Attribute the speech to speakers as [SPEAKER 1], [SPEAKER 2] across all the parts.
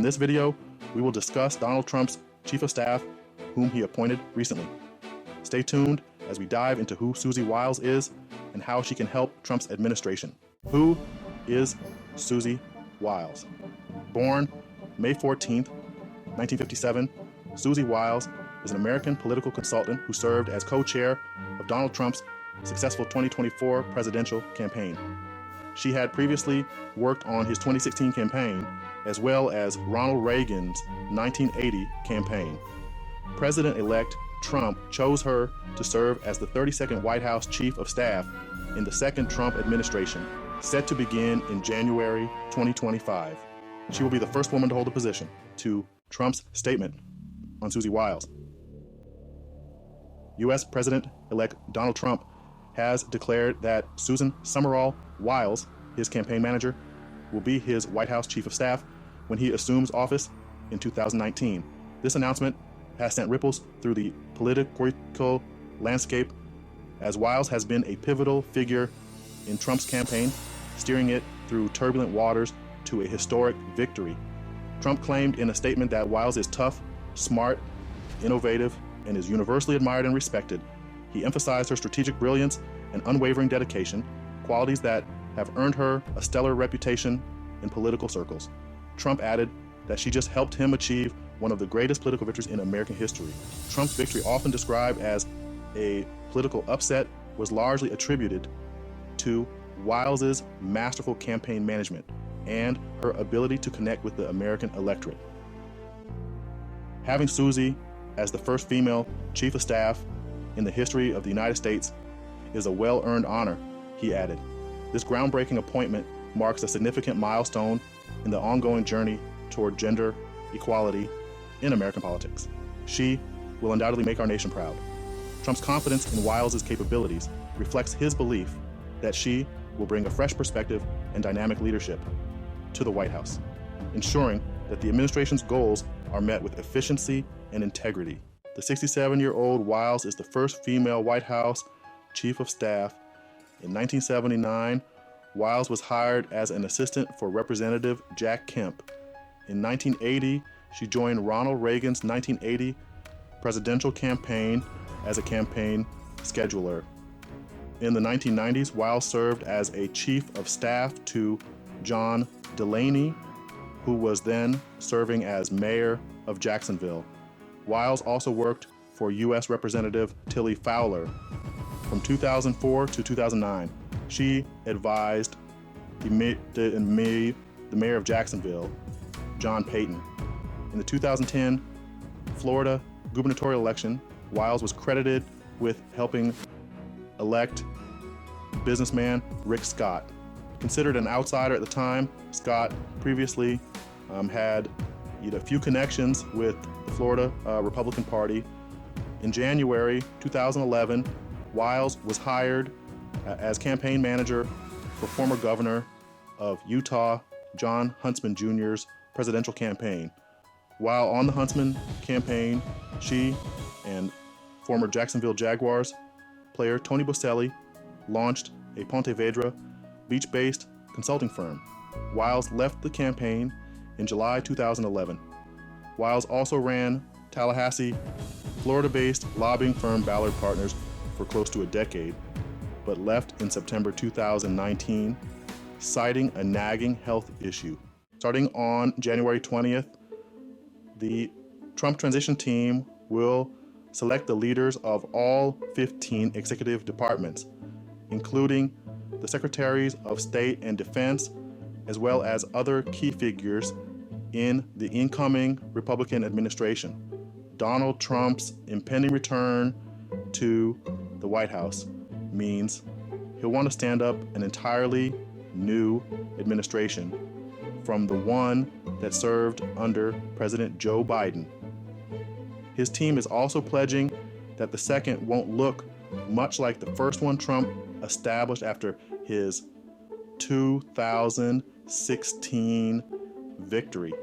[SPEAKER 1] this video, we will discuss Donald Trump's chief of staff, whom he appointed recently. Stay tuned as we dive into who Susie Wiles is and how she can help Trump's administration. Who is Susie Wiles? Born May 14th, 1957, Susie Wiles is an American political consultant who served as co-chair of Donald Trump's successful 2024 presidential campaign. She had previously worked on his 2016 campaign as well as Ronald Reagan's 1980 campaign. President-elect Trump chose her to serve as the 32nd White House Chief of Staff in the second Trump administration, set to begin in January 2025. She will be the first woman to hold the position. To Trump's statement on Susie Wiles. U.S. President-elect Donald Trump has declared that Susan Summerall Wiles, his campaign manager, will be his White House Chief of Staff when he assumes office in 2019. This announcement has sent ripples through the political landscape, as Wiles has been a pivotal figure in Trump's campaign, steering it through turbulent waters to a historic victory. Trump claimed in a statement that Wiles is tough, smart, innovative, and is universally admired and respected. He emphasized her strategic brilliance and unwavering dedication, qualities that have earned her a stellar reputation in political circles. Trump added that she just helped him achieve one of the greatest political victories in American history. Trump's victory, often described as a political upset, was largely attributed to Wiles's masterful campaign management and her ability to connect with the American electorate. Having Susie as the first female chief of staff in the history of the United States is a well-earned honor, he added. This groundbreaking appointment marks a significant milestone in the ongoing journey toward gender equality in American politics. She will undoubtedly make our nation proud. Trump's confidence in Wiles's capabilities reflects his belief that she will bring a fresh perspective and dynamic leadership to the White House, ensuring that the administration's goals are met with efficiency and integrity. The 67-year-old Wiles is the first female White House Chief of Staff. In 1979, Wiles was hired as an assistant for Representative Jack Kemp. In 1980, she joined Ronald Reagan's 1980 presidential campaign as a campaign scheduler. In the 1990s, Wiles served as a chief of staff to John Delaney, who was then serving as mayor of Jacksonville. Wiles also worked for U.S. Representative Tilly Fowler. From 2004 to 2009, she advised the mayor of Jacksonville, John Payton. In the 2010 Florida gubernatorial election, Wiles was credited with helping elect businessman Rick Scott. Considered an outsider at the time, Scott previously had a few connections with the Florida Republican Party. In January 2011, Wiles was hired as campaign manager for former governor of Utah, John Huntsman Jr.'s presidential campaign. While on the Huntsman campaign, she and former Jacksonville Jaguars player Tony Boselli launched a Ponte Vedra beach-based consulting firm. Wiles left the campaign in July 2011. Wiles also ran Tallahassee, Florida-based lobbying firm Ballard Partners for close to a decade, but left in September 2019, citing a nagging health issue. Starting on January 20th, the Trump transition team will select the leaders of all 15 executive departments, including the Secretaries of State and Defense, as well as other key figures in the incoming Republican administration. Donald Trump's impending return to the White House means he'll want to stand up an entirely new administration from the one that served under President Joe Biden. His team is also pledging that the second won't look much like the first one Trump established after his 2016 victory.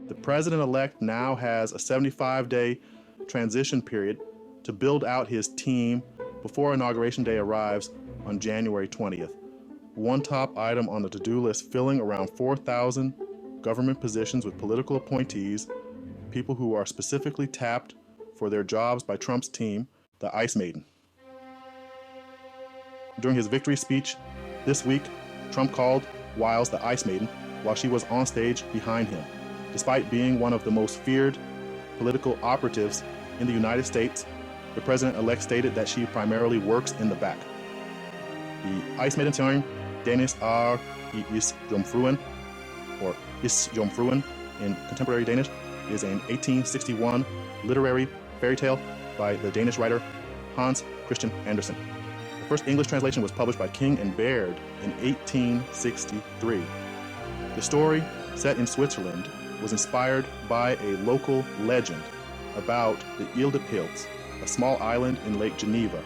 [SPEAKER 1] The president-elect now has a 75-day transition period to build out his team before Inauguration Day arrives on January 20th. One top item on the to-do list filling around 4,000 government positions with political appointees, people who are specifically tapped for their jobs by Trump's team, the Ice Maiden. During his victory speech this week, Trump called Wiles the Ice Maiden while she was on stage behind him. Despite being one of the most feared political operatives in the United States, the president-elect stated that she primarily works in the back. The Ice Maiden sang Danish Is Jomfruen, or Is Jomfruen in contemporary Danish, is an 1861 literary fairy tale by the Danish writer Hans Christian Andersen. The first English translation was published by King and Baird in 1863. The story, set in Switzerland, was inspired by a local legend about the Ile de Pilz, a small island in Lake Geneva,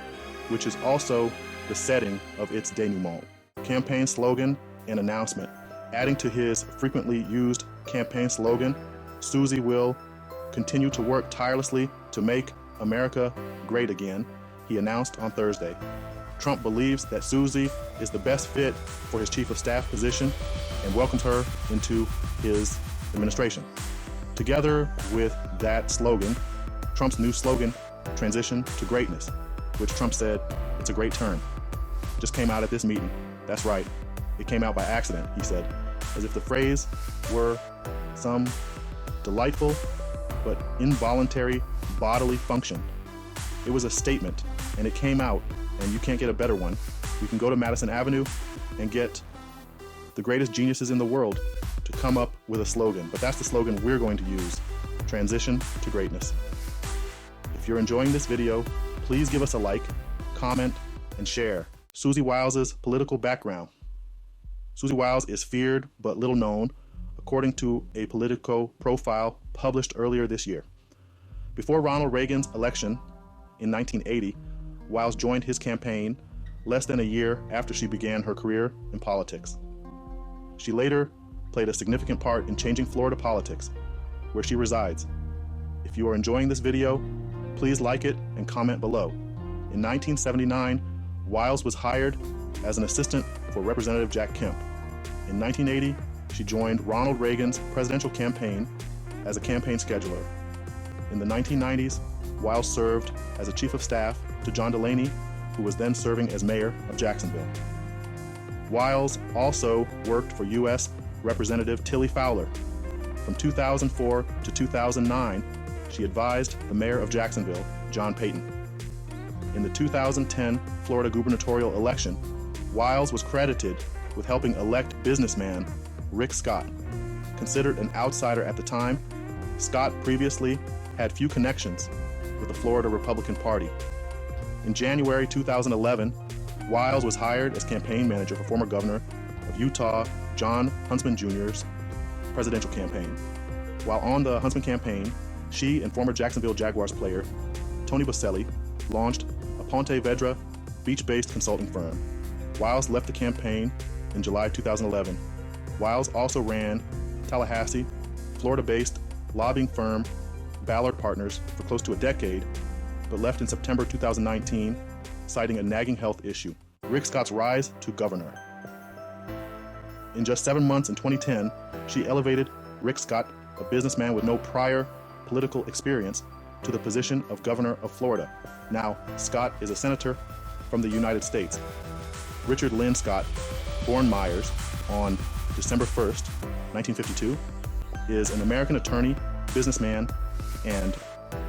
[SPEAKER 1] which is also the setting of its denouement. Campaign slogan and announcement. Adding to his frequently used campaign slogan, Susie will continue to work tirelessly to make America great again, he announced on Thursday. Trump believes that Susie is the best fit for his chief of staff position and welcomes her into his administration. Together with that slogan, Trump's new slogan, Transition to Greatness, which Trump said, it's a great term, just came out at this meeting. That's right, it came out by accident, he said, as if the phrase were some delightful but involuntary bodily function. It was a statement, and it came out, and you can't get a better one. You can go to Madison Avenue and get the greatest geniuses in the world to come up with a slogan, but that's the slogan we're going to use, Transition to Greatness. If you're enjoying this video, please give us a like, comment, and share. Susie Wiles' political background. Susie Wiles is feared but little known, according to a Politico profile published earlier this year. Before Ronald Reagan's election in 1980, Wiles joined his campaign less than a year after she began her career in politics. She later played a significant part in changing Florida politics, where she resides. If you are enjoying this video, please like it and comment below. In 1979, Wiles was hired as an assistant for Representative Jack Kemp. In 1980, she joined Ronald Reagan's presidential campaign as a campaign scheduler. In the 1990s, Wiles served as a chief of staff to John Delaney, who was then serving as mayor of Jacksonville. Wiles also worked for U.S. Representative Tilly Fowler. From 2004 to 2009, she advised the mayor of Jacksonville, John Payton. In the 2010 Florida gubernatorial election, Wiles was credited with helping elect businessman Rick Scott. Considered an outsider at the time, Scott previously had few connections with the Florida Republican Party. In January 2011, Wiles was hired as campaign manager for former governor of Utah, John Huntsman Jr.'s presidential campaign. While on the Huntsman campaign, she and former Jacksonville Jaguars player Tony Boselli launched a Ponte Vedra beach-based consulting firm. Wiles left the campaign in July 2011. Wiles also ran Tallahassee, Florida-based lobbying firm Ballard Partners for close to a decade, but left in September 2019, citing a nagging health issue. Rick Scott's rise to governor. In just 7 months in 2010, she elevated Rick Scott, a businessman with no prior political experience, to the position of governor of Florida. Now, Scott is a senator from the United States. Richard Lynn Scott, born Myers on December 1st, 1952, is an American attorney, businessman, and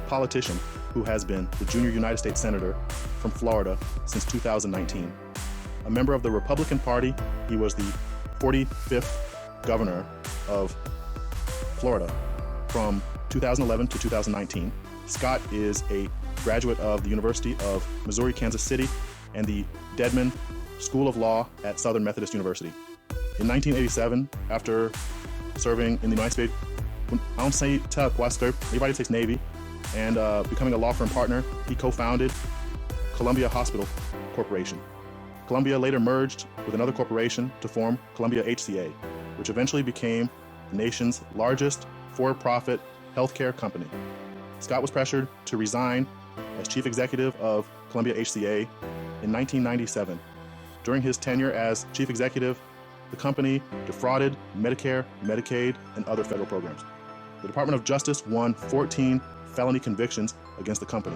[SPEAKER 1] politician who has been the junior United States Senator from Florida since 2019. A member of the Republican Party, he was the 45th governor of Florida from 2011 to 2019. Scott is a graduate of the University of Missouri-Kansas City and the Dedman School of Law at Southern Methodist University. In 1987, after serving in the United States, United States Navy, and becoming a law firm partner, he co-founded Columbia Hospital Corporation. Columbia later merged with another corporation to form Columbia HCA, which eventually became the nation's largest for-profit healthcare company. Scott was pressured to resign as chief executive of Columbia HCA in 1997. During his tenure as chief executive, the company defrauded Medicare, Medicaid, and other federal programs. The Department of Justice won 14 felony convictions against the company,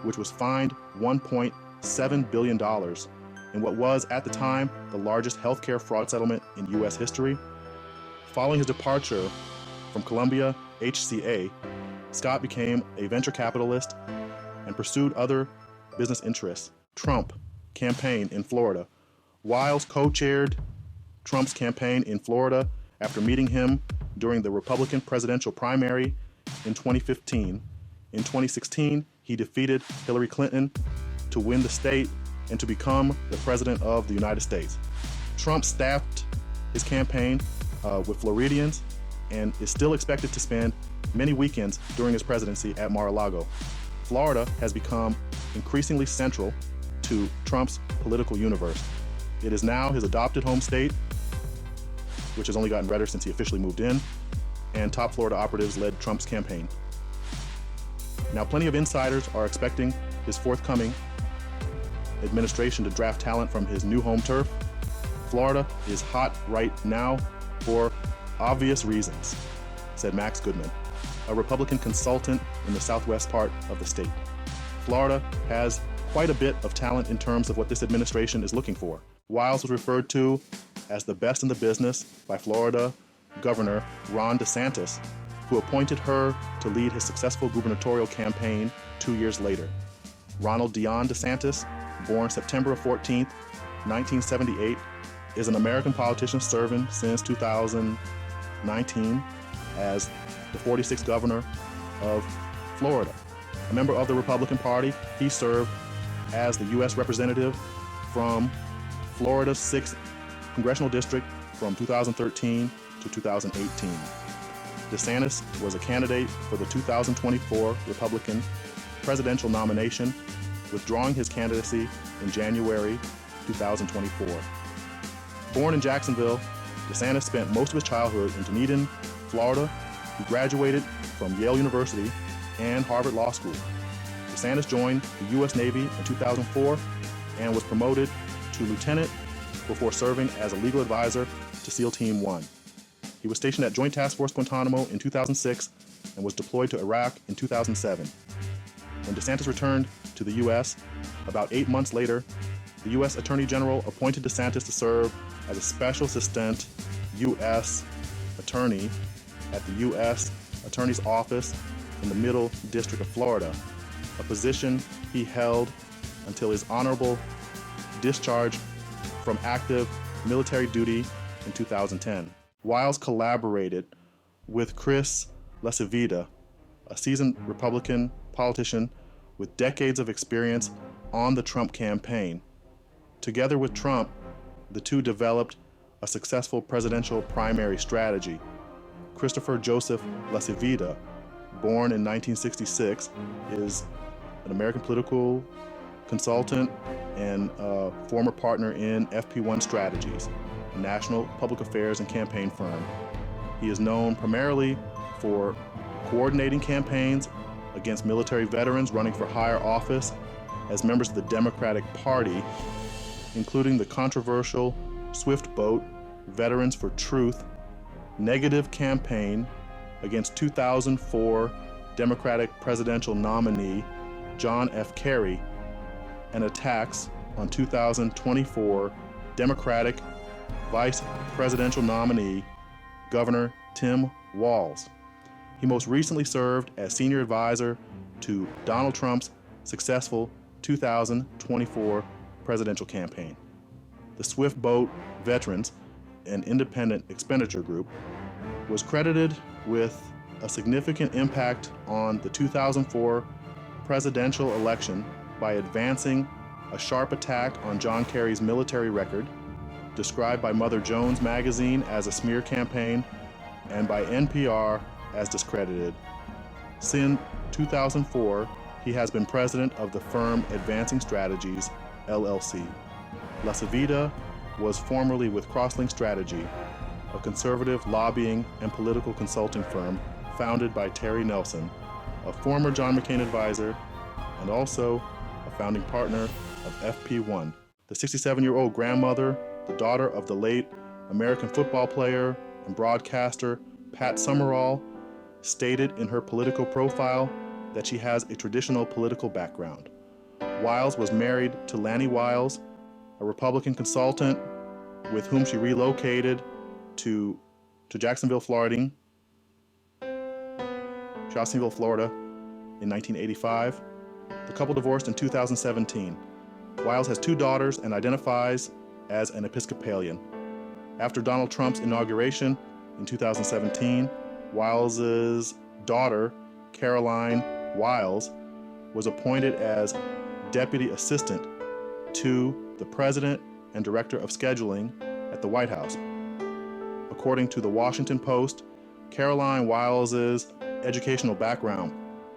[SPEAKER 1] which was fined $1.7 billion in what was, at the time, the largest healthcare fraud settlement in U.S. history. Following his departure from Columbia HCA, Scott became a venture capitalist and pursued other business interests. Trump campaign in Florida. Wiles co-chaired Trump's campaign in Florida after meeting him during the Republican presidential primary in 2015. In 2016, he defeated Hillary Clinton to win the state and to become the president of the United States. Trump staffed his campaign with Floridians and is still expected to spend many weekends during his presidency at Mar-a-Lago. Florida has become increasingly central to Trump's political universe. It is now his adopted home state, which has only gotten redder since he officially moved in, and top Florida operatives led Trump's campaign. Now, plenty of insiders are expecting his forthcoming administration to draft talent from his new home turf. Florida is hot right now for obvious reasons, said Max Goodman, a Republican consultant in the southwest part of the state. Florida has quite a bit of talent in terms of what this administration is looking for. Wiles was referred to as the best in the business by Florida Governor Ron DeSantis, who appointed her to lead his successful gubernatorial campaign 2 years later. Ronald Dion DeSantis, born September 14, 1978, is an American politician serving since 2019 as the 46th governor of Florida. A member of the Republican Party, he served as the U.S. representative from Florida's 6th congressional district from 2013 to 2018. DeSantis was a candidate for the 2024 Republican presidential nomination, withdrawing his candidacy in January 2024. Born in Jacksonville, DeSantis spent most of his childhood in Dunedin, Florida. He graduated from Yale University and Harvard Law School. DeSantis joined the U.S. Navy in 2004 and was promoted to lieutenant before serving as a legal advisor to SEAL Team 1. He was stationed at Joint Task Force Guantanamo in 2006 and was deployed to Iraq in 2007. When DeSantis returned to the U.S., about 8 months later, the U.S. Attorney General appointed DeSantis to serve as a special assistant U.S. attorney at the U.S. Attorney's Office in the Middle District of Florida, a position he held until his honorable discharge from active military duty in 2010. Wiles collaborated with Chris LaCivita, a seasoned Republican politician with decades of experience on the Trump campaign. Together with Trump, the two developed a successful presidential primary strategy. Christopher Joseph LaCivita, born in 1966, is an American political consultant and a former partner in FP1 Strategies, a national public affairs and campaign firm. He is known primarily for coordinating campaigns against military veterans running for higher office as members of the Democratic Party, including the controversial Swift Boat Veterans for Truth negative campaign against 2004 Democratic presidential nominee John F. Kerry, and attacks on 2024 Democratic vice presidential nominee Governor Tim Walz. He most recently served as senior advisor to Donald Trump's successful 2024 presidential campaign. The Swift Boat Veterans, an independent expenditure group, was credited with a significant impact on the 2004 presidential election by advancing a sharp attack on John Kerry's military record, described by Mother Jones magazine as a smear campaign and by NPR as discredited. Since 2004, he has been president of the firm Advancing Strategies, LLC. LaCivita was formerly with Crosslink Strategy, a conservative lobbying and political consulting firm founded by Terry Nelson, a former John McCain advisor, and also a founding partner of FP1. The 67-year-old grandmother, the daughter of the late American football player and broadcaster Pat Summerall stated in her political profile that she has a traditional political background. Wiles was married to Lanny Wiles, a Republican consultant with whom she relocated to Jacksonville, Florida in 1985. The couple divorced in 2017. Wiles has 2 daughters and identifies as an Episcopalian. After Donald Trump's inauguration in 2017, Wiles's daughter, Caroline Wiles, was appointed as Deputy Assistant to the President and Director of Scheduling at the White House. According to the Washington Post, Caroline Wiles's educational background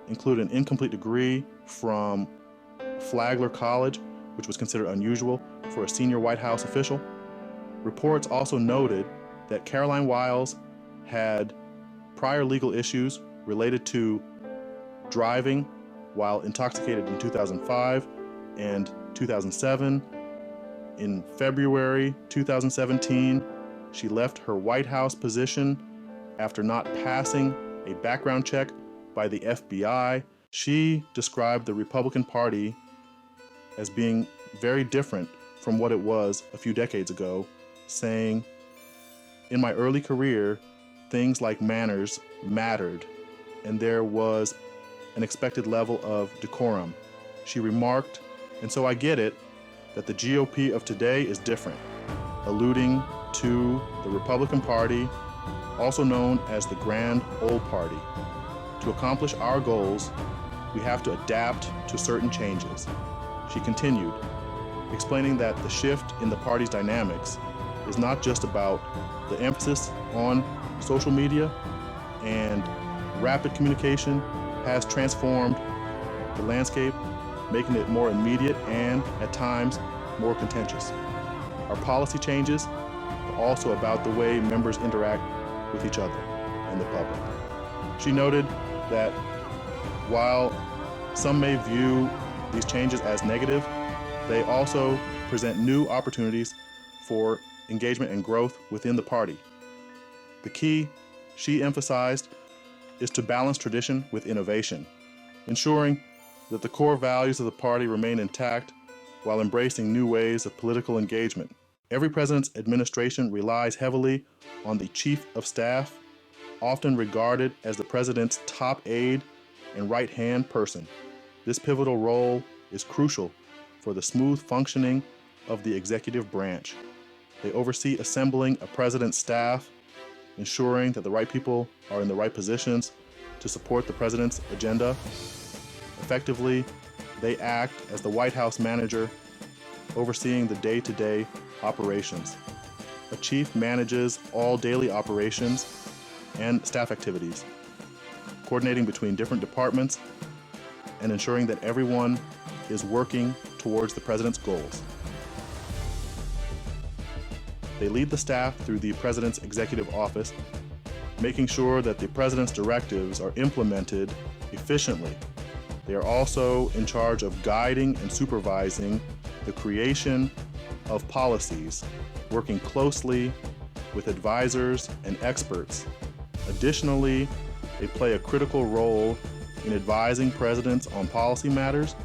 [SPEAKER 1] included an incomplete degree from Flagler College, which was considered unusual for a senior White House official. Reports also noted that Caroline Wiles had prior legal issues related to driving while intoxicated in 2005 and 2007. In February 2017, she left her White House position after not passing a background check by the FBI. She described the Republican Party as being very different from what it was a few decades ago, saying, "In my early career, things like manners mattered, and there was an expected level of decorum." She remarked, "And so I get it that the GOP of today is different," alluding to the Republican Party, also known as the Grand Old Party. "To accomplish our goals, we have to adapt to certain changes," she continued, explaining that the shift in the party's dynamics is not just about the emphasis on social media and rapid communication has transformed the landscape, making it more immediate and, at times, more contentious. Our policy changes are also about the way members interact with each other and the public. She noted that while some may view these changes as negative, they also present new opportunities for engagement and growth within the party. The key, she emphasized, is to balance tradition with innovation, ensuring that the core values of the party remain intact while embracing new ways of political engagement. Every president's administration relies heavily on the Chief of Staff, often regarded as the president's top aide and right-hand person. This pivotal role is crucial for the smooth functioning of the executive branch. They oversee assembling a president's staff, ensuring that the right people are in the right positions to support the president's agenda. Effectively, they act as the White House manager, overseeing the day-to-day operations. A chief manages all daily operations and staff activities, coordinating between different departments and ensuring that everyone is working towards the president's goals. They lead the staff through the president's executive office, making sure that the president's directives are implemented efficiently. They are also in charge of guiding and supervising the creation of policies, working closely with advisors and experts. Additionally, they play a critical role in advising presidents on policy matters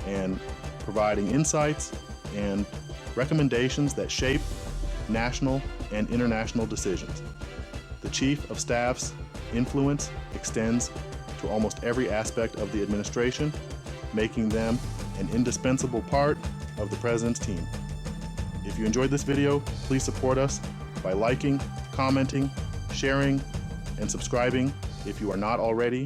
[SPEAKER 1] and providing insights and recommendations that shape national and international decisions. The Chief of Staff's influence extends to almost every aspect of the administration, making them an indispensable part of the President's team. If you enjoyed this video, please support us by liking, commenting, sharing, and subscribing if you are not already.